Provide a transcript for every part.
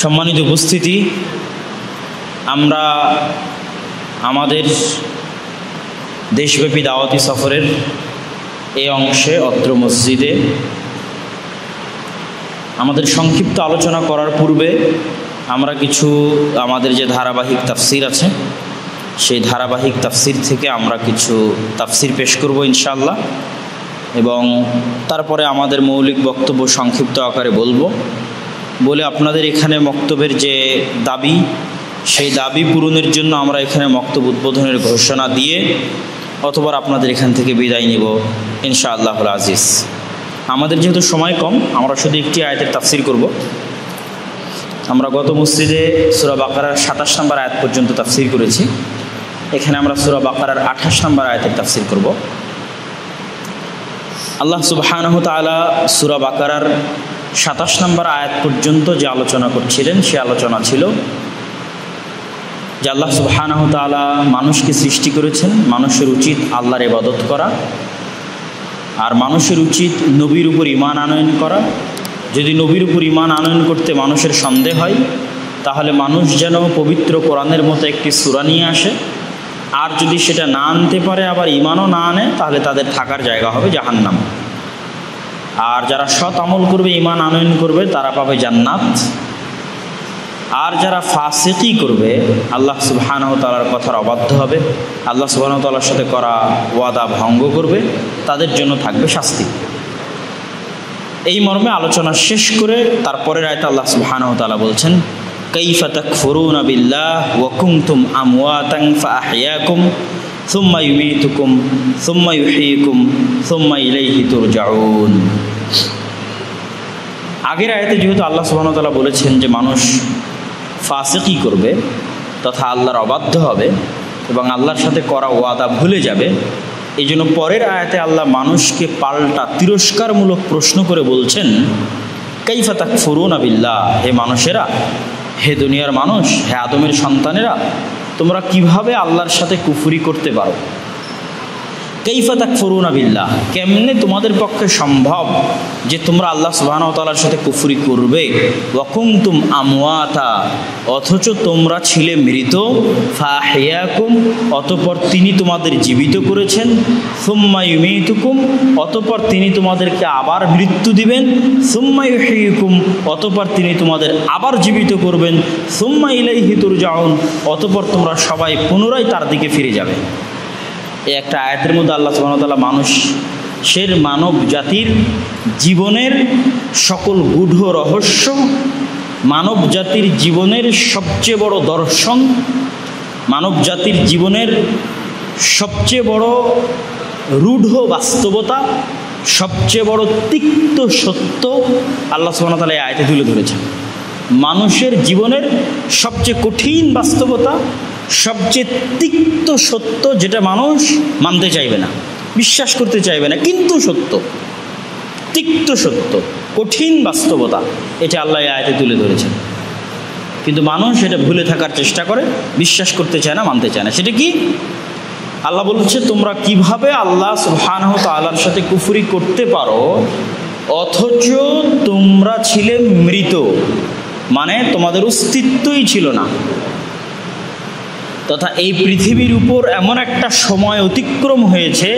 সম্মানিত উপস্থিতি, আমরা আমাদের দেশব্যাপী দাওয়াতি সফরের এই অংশে অত্র মসজিদে আমাদের সংক্ষিপ্ত আলোচনা করার পূর্বে আমরা কিছু আমাদের যে ধারাবাহিক তাফসির আছে সেই ধারাবাহিক তাফসির থেকে আমরা কিছু তাফসির পেশ করব ইনশাআল্লাহ, এবং তারপরে আমাদের মৌলিক বক্তব্য সংক্ষিপ্ত আকারে বলে আপনাদের এখানে বক্তব্যের যে দাবি সেই দাবি পূরণের জন্য আমরা এখানে বক্তব্য উদ্বোধনের ঘোষণা দিয়ে অথবা আপনাদের এখান থেকে বিদায় নিব ইনশাআল্লাহুল আজিজ। আমাদের যেহেতু সময় কম, আমরা শুধু একটি আয়াতের তাফসির করব। আমরা গত মসজিদে সূরা বাকারার ২৭ নম্বর আয়াত পর্যন্ত তাফসির করেছি। এখানে আমরা সূরা বাকারার ২৮ নম্বর আয়াতের তাফসির করব। আল্লাহ সুবহানাহু ওয়া তাআলা সূরা বাকারার ২৭ নম্বর আয়াত পর্যন্ত যে আলোচনা করছিলেন সে আলোচনা ছিল যে আল্লাহ সুবহানাহু ওয়া তাআলা মানুষকে সৃষ্টি করেছেন, মানুষের উচিত আল্লাহর ইবাদত করা, আর মানুষের উচিত নবীর উপর ঈমান আনয়ন করা। যদি নবীর উপর ঈমান আনয়ন করতে মানুষের সন্দেহ হয় তাহলে মানুষ যেন পবিত্র কোরআনের মতো একটি সূরা নিয়ে আসে, আর যদি সেটা না আনতে পারে আবার ঈমানও না আনে তাহলে তাদের থাকার জায়গা হবে জাহান্নাম। আর যারা সৎ আমল করবে, ঈমান আনয়ন করবে, তারা পাবে জান্নাত। আর যারা ফাসিকি করবে, আল্লাহ সুবহানাহু ওয়া তাআলার কথার অবাধ্য হবে, আল্লাহ সুবহানাহু ওয়া তাআলার সাথে করা ওয়াদা ভঙ্গ করবে, তাদের জন্য থাকবে শাস্তি। এই মর্মে আলোচনা শেষ করে তারপরের আয়াতে আল্লাহ সুবহানাহু ওয়া তাআলা বলছেন, কাইফা তাকফুরুনা বিল্লাহ ওয়া কুনতুম আমওয়াতান ফাআহইয়াকুম সুম্মা ইউমীতুকুম সুম্মা ইউহয়িকুম সুম্মা ইলাইহি তুরজাউন। আগের আয়াতে যেহেতু আল্লাহ সুবহানাহু ওয়া তাআলা বলেছেন যে মানুষ ফাসিকি করবে তথা আল্লাহর অবাধ্য হবে এবং আল্লাহর সাথে করা ওয়াদা ভুলে যাবে, এই জন্য পরের আয়াতে আল্লাহ মানুষকে পাল্টা তিরস্কারমূলক প্রশ্ন করে বলছেন, কাইফা তাকফুরুনা বিল্লাহ, হে মানুষেরা, হে দুনিয়ার মানুষ, হে আদমের সন্তানেরা, তোমরা কিভাবে আল্লাহর সাথে কুফরি করতে পারো? কাইফা তাকফুরুনা বিল্লাহ, কেমনে তোমাদের পক্ষে সম্ভব যে তোমরা আল্লাহ সুবহানাহু ওয়া তাআলার সাথে কুফরি করবে? ওয়া কুনতুম আমওয়াতা, অথচ তোমরা ছিলে মৃত, ফাআহইয়াকুম, অতঃপর তিনি তোমাদের জীবিত করেছেন, সুম্মা ইউমীতুকুম, অতঃপর তিনি তোমাদেরকে আবার মৃত্যু দিবেন, সুম্মা ইউহয়িকুম, অতঃপর তিনি তোমাদের আবার জীবিত করবেন, সুম্মা ইলাইহি তুরজাউন, অতঃপর তোমরা সবাই পুনরায় তার দিকে ফিরে যাবে। এই একটা আয়াতের মধ্যে আল্লাহ সুবহানাহু ওয়া তাআলা মানুষের, মানব জাতির জীবনের সকল গূঢ় রহস্য, মানব জাতির জীবনের সবচেয়ে বড় দর্শন, মানব জাতির জীবনের সবচেয়ে বড় রূঢ় বাস্তবতা, সবচেয়ে বড় তিক্ত সত্য আল্লাহ সুবহানাহু ওয়া তাআলা এই আয়াতে তুলে ধরেছেন। মানুষের জীবনের সবচেয়ে কঠিন বাস্তবতা, সবচেয়ে তিক্ত সত্য, যেটা মানুষ মানতে চাইবে না, বিশ্বাস করতে চাইবে না, কিন্তু সত্য, তিক্ত সত্য, কঠিন বাস্তবতা, এটা আল্লাহ এই আয়াতে তুলে ধরেছেন। কিন্তু মানুষ এটা ভুলে থাকার চেষ্টা করে, বিশ্বাস করতে চায় না, মানতে চায় না। সেটা কি? আল্লাহ বলছে, তোমরা কিভাবে আল্লাহ সুবহানাহু ওয়া তাআলার সাথে কুফরি করতে পারো অথচ তোমরা ছিলে মৃত, মানে তোমাদের অস্তিত্বই ছিল না। তথা এই পৃথিবীর উপর এমন একটা সময় অতিক্রম হয়েছে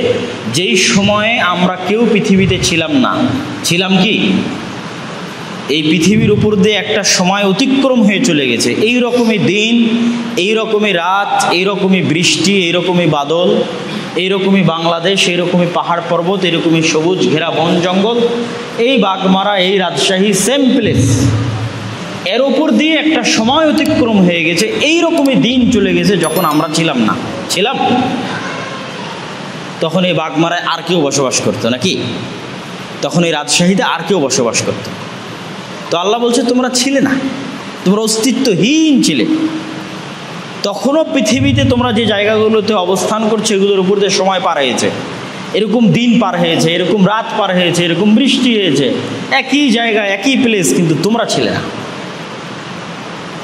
যেই সময়ে আমরা কেউ পৃথিবীতে ছিলাম না। ছিলাম কি? এই পৃথিবীর উপর দিয়ে একটা সময় অতিক্রম হয়ে চলে গেছে। এই রকমই দিন, এই রকমই রাত, এই রকমই বৃষ্টি, এই রকমই বাদল, এই রকমই বাংলাদেশ, এই রকমই পাহাড় পর্বত, এরকমই সবুজ ঘেরা বন জঙ্গল, এই বাগমারা, এই রাজশাহী, সেম প্লেস, এর উপর দিয়ে একটা সময় অতিক্রম হয়ে গেছে। এই রকমই দিন চলে গেছে যখন আমরা ছিলাম না। ছিলাম তখন এই বাগমারায় আর কেউ বসবাস করতো নাকি? তখন এই রাজশাহীতে আর কেউ বসবাস করতো? তো আল্লাহ বলছে তোমরা ছিলে না, তোমরা অস্তিত্বহীন ছিলে। তখনও পৃথিবীতে তোমরা যে জায়গাগুলোতে অবস্থান করছো এগুলোর উপর দিয়ে সময় পার হয়েছে, এরকম দিন পার হয়েছে, এরকম রাত পার হয়েছে, এরকম বৃষ্টি হয়েছে, একই জায়গা, একই প্লেস, কিন্তু তোমরা ছিলে না।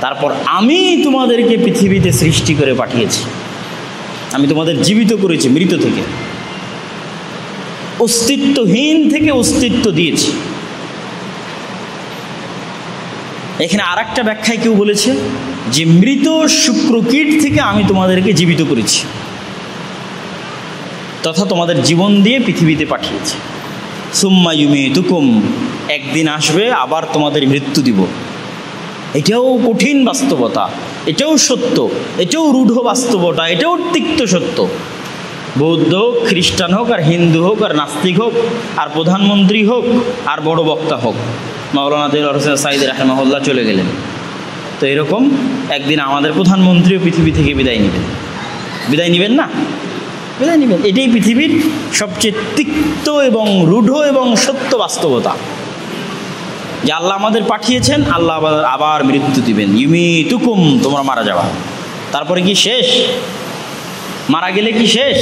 তারপর আমি তোমাদেরকে পৃথিবীতে সৃষ্টি করে পাঠিয়েছি, আমি তোমাদের জীবিত করেছি মৃত থেকে, অস্তিত্বহীন থেকে অস্তিত্ব দিয়েছি। এখানে আর একটা ব্যাখ্যায় কেউ বলেছে যে মৃত শুক্রকীট থেকে আমি তোমাদেরকে জীবিত করেছি তথা তোমাদের জীবন দিয়ে পৃথিবীতে পাঠিয়েছি। সুম্মা ইউমিতুকুম, একদিন আসবে আবার তোমাদের মৃত্যু দিব। এটাও কঠিন বাস্তবতা, এটাও সত্য, এটাও রূঢ় বাস্তবতা, এটাও তিক্ত সত্য। বৌদ্ধ হোক, খ্রিস্টান হোক, আর হিন্দু হোক, আর নাস্তিক হোক, আর প্রধানমন্ত্রী হোক, আর বড় বক্তা হোক, মাওলানা দেলোয়ার হোসেন সাঈদী রাহিমাহুল্লাহ চলে গেলেন, তো এরকম একদিন আমাদের প্রধানমন্ত্রীও পৃথিবী থেকে বিদায় নেবেন। বিদায় নেবেন না? বিদায় নেবেন। এটাই পৃথিবীর সবচেয়ে তিক্ত এবং রূঢ় এবং সত্য বাস্তবতা, যে আল্লাহ আমাদের পাঠিয়েছেন, আল্লাহ আবার মৃত্যু দিবেন। ইউমিতুকুম, তোমরা মারা যাবা। তারপরে কি শেষ? মারা গেলে কি শেষ?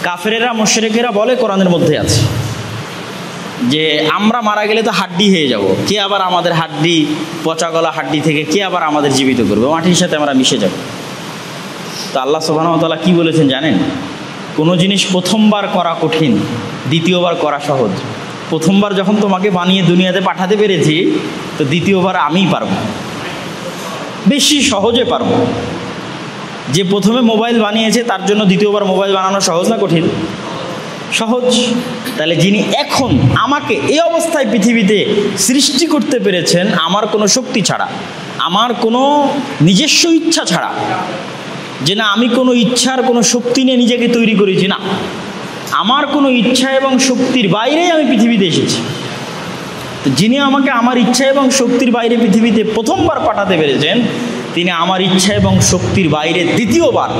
কাফেরেরা মুশরিকেরা বলে, কোরআনের মধ্যে আছে যে আমরা মারা গেলে তো হাড্ডি হয়ে যাব, কে আবার আমাদের হাড্ডি, পচা গলা হাড্ডি থেকে কে আবার আমাদের জীবিত করবে? মাটির সাথে আমরা মিশে যাব। তো আল্লাহ সুবহানাহু ওয়া তাআলা কি বলেছেন জানেন? কোনো জিনিস প্রথমবার করা কঠিন, দ্বিতীয়বার করা সহজ। প্রথমবার যখন তোমাকে বানিয়ে দুনিয়াতে পাঠাতে পেরেছি, তো দ্বিতীয়বার আমিই পারবো, বেশি সহজে পারবো। যে প্রথমে মোবাইল বানিয়েছে তার জন্য দ্বিতীয়বার মোবাইল বানানো সহজ না কঠিন? সহজ। তাহলে যিনি এখন আমাকে এই অবস্থায় পৃথিবীতে সৃষ্টি করতে পেরেছেন আমার কোনো শক্তি ছাড়া, আমার কোনো নিজস্ব ইচ্ছা ছাড়া, যে না আমি কোনো ইচ্ছার কোনো শক্তি নিয়ে নিজেকে তৈরি করেছি, না, আমার কোনো ইচ্ছা এবং শক্তির বাইরেই আমি পৃথিবীতে এসেছি। তো যিনি আমাকে আমার ইচ্ছা এবং শক্তির বাইরে পৃথিবীতে প্রথমবার পাঠাতে পেরেছেন, তিনি আমার ইচ্ছা এবং শক্তির বাইরে দ্বিতীয়বার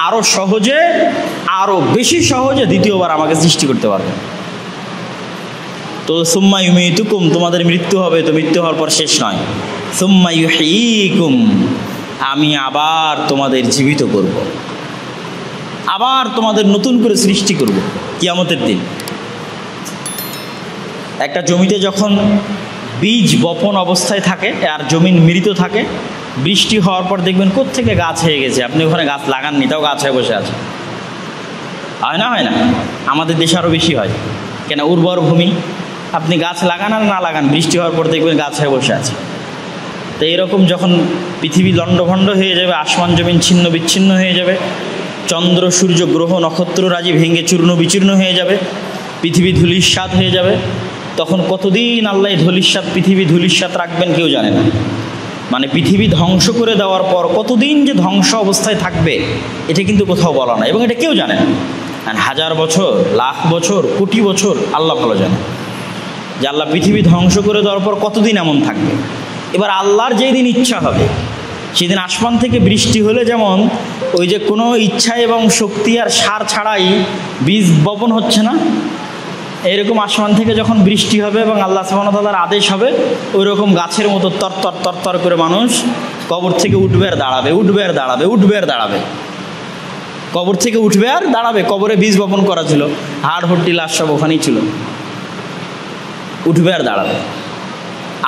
আরও সহজে, আরও বেশি সহজে দ্বিতীয়বার আমাকে সৃষ্টি করতে পারবেন। তো সুম্মা ইউমিতুকুম, তোমাদের মৃত্যু হবে, তো মৃত্যু হওয়ার পর শেষ নয়। সুম্মা ইউহয়িকুম, আমি আবার তোমাদের জীবিত করব, আবার তোমাদের নতুন করে সৃষ্টি করব কিয়ামতের দিন। একটা জমিতে যখন বীজ বপন অবস্থায় থাকে আর জমিন মৃত থাকে, বৃষ্টি হওয়ার পর দেখবেন কোত্থেকে গাছ হয়ে গেছে, আপনি ওখানে গাছ লাগাননি তাও গাছ হয়ে বসে আছে। হয় না? হয় না? আমাদের দেশে আরও বেশি হয়। কেন? উর্বর ভূমি, আপনি গাছ লাগান আর না লাগান, বৃষ্টি হওয়ার পর দেখবেন গাছ হয়ে বসে আছে। তো এরকম যখন পৃথিবী লণ্ডভণ্ড হয়ে যাবে, আসমান জমিন ছিন্ন বিচ্ছিন্ন হয়ে যাবে, চন্দ্র সূর্য গ্রহ নক্ষত্র রাজি ভেঙে চূর্ণ বিচূর্ণ হয়ে যাবে, পৃথিবী ধূলিসাৎ হয়ে যাবে, তখন কতদিন আল্লাহ ধূলিসাৎ পৃথিবী ধূলিসাৎ রাখবেন কেউ জানে না। মানে পৃথিবী ধ্বংস করে দেওয়ার পর কতদিন যে ধ্বংস অবস্থায় থাকবে এটা কিন্তু কোথাও বলা না, এবং এটা কেউ জানে না। হাজার বছর, লাখ বছর, কোটি বছর আল্লাহ ভালো জানে যে আল্লাহ পৃথিবী ধ্বংস করে দেওয়ার পর কতদিন এমন থাকবে। এবার আল্লাহর যেই দিন ইচ্ছা হবে সেদিন আসমান থেকে বৃষ্টি হলে যেমন ওই যে কোনো ইচ্ছা এবং শক্তি আর সার ছাড়াই বীজ বপন হচ্ছে না, এরকম আসমান থেকে যখন বৃষ্টি হবে এবং আল্লাহ সুবহানাহু ওয়া তাআলার আদেশ হবে, ওই রকম গাছের মতো তরতর তরতর করে মানুষ কবর থেকে উঠবে আর দাঁড়াবে, উঠবে আর দাঁড়াবে, উঠবে আর দাঁড়াবে, কবর থেকে উঠবে আর দাঁড়াবে। কবরে বীজ বপন করা ছিল, হাড় হড্ডি লাশ সব ওখানেই ছিল, উঠবে আর দাঁড়াবে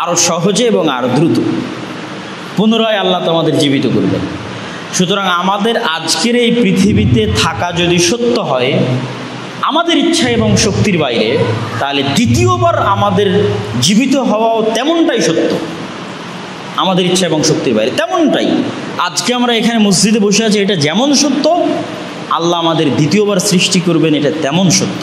আরও সহজে এবং আরও দ্রুত। পুনরায় আল্লাহ তোমাদের জীবিত করবেন। সুতরাং আমাদের আজকের এই পৃথিবীতে থাকা যদি সত্য হয় আমাদের ইচ্ছা এবং শক্তির বাইরে, তাহলে দ্বিতীয়বার আমাদের জীবিত হওয়াও তেমনটাই সত্য, আমাদের ইচ্ছা এবং শক্তির বাইরে তেমনটাই। আজকে আমরা এখানে মসজিদে বসে আছি, এটা যেমন সত্য, আল্লাহ আমাদের দ্বিতীয়বার সৃষ্টি করবেন এটা তেমন সত্য।